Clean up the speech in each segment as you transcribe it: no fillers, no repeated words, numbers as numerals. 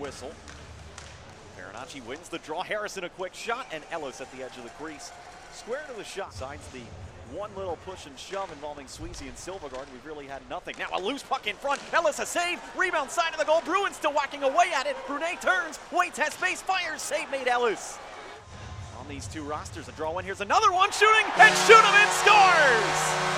whistle. Peterson wins the draw. Harrison a quick shot, and Ellis at the edge of the crease. Square to the shot. Besides the one little push and shove involving Sweezy and Silvergard, we've really had nothing. Now a loose puck in front. Ellis a save. Rebound side of the goal. Bruins still whacking away at it. Brunet turns. Waits has space. Fires. Save made Ellis. On these two rosters, a draw in. Here's another one. Shooting. And Schoenemann scores!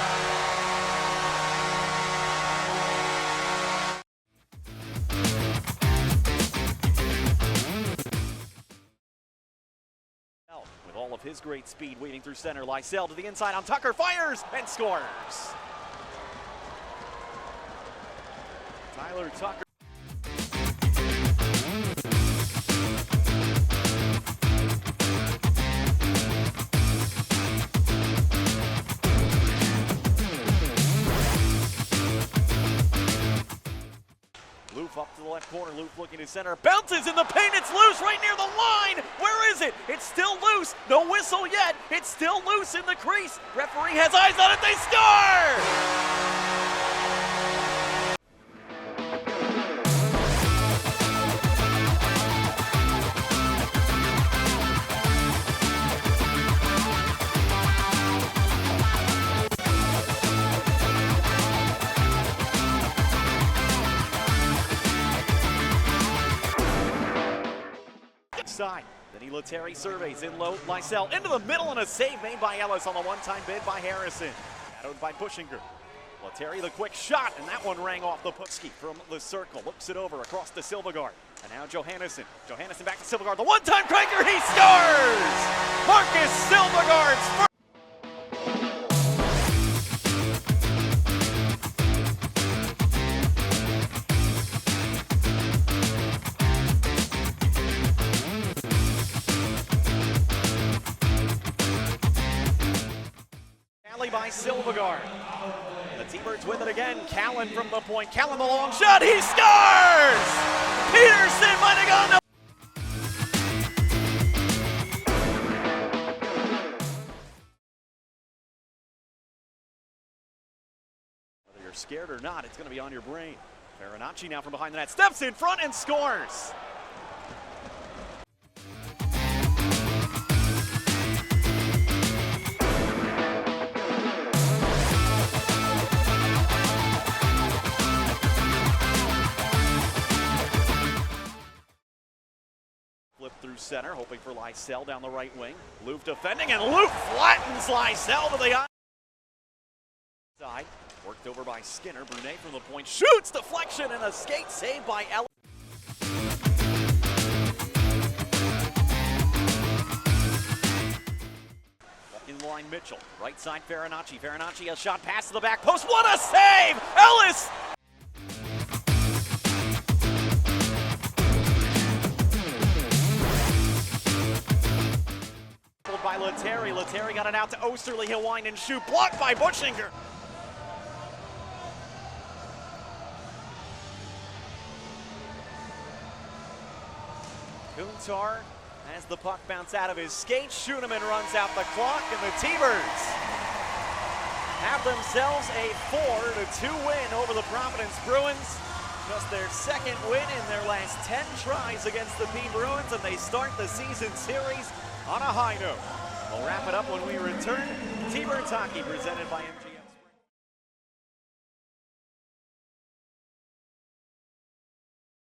With all of his great speed, weaving through center, Lysell to the inside on Tucker, fires and scores. Tyler Tucker. Loof up to the left corner, Loof looking to center, bounces in the paint, it's loose right near the line! Where is it? It's still loose, no whistle yet, it's still loose in the crease. Referee has eyes on it, they score! Side. Then Lettieri surveys in low. Lysell into the middle and a save made by Ellis on the one-time bid by Harrison. Shadowed by Bushinger. Lettieri the quick shot, and that one rang off the Putski from the circle. Looks it over across to Silvergard. And now Johannesson. Johannesson back to Silvergard. The one-time cranker, he scores! Marcus Silvergard's first. By Silvergard. The T-Birds with it again. Callan from the point. Callan the long shot. He scores! Peterson might have gone. Whether you're scared or not, it's going to be on your brain. Peterson now from behind the net. Steps in front and scores. Through center, hoping for Lysell down the right wing. Loof defending, and Loof flattens Lysell to the outside. Worked over by Skinner. Brunet from the point shoots, deflection, and a skate saved by Ellis. In line Mitchell, right side Peterson. Peterson a shot pass to the back post. What a save! Ellis! By Lettieri. Lettieri got it out to Osterley. He'll wind and shoot. Blocked by Bushinger. Kuntar has the puck bounce out of his skate. Schoenemann runs out the clock, and the T-Birds have themselves a 4-2 win over the Providence Bruins. Just their second win in their last 10 tries against the P Bruins, and they start the season series on a high note. We'll wrap it up when we return. T-Birds Hockey presented by MGM.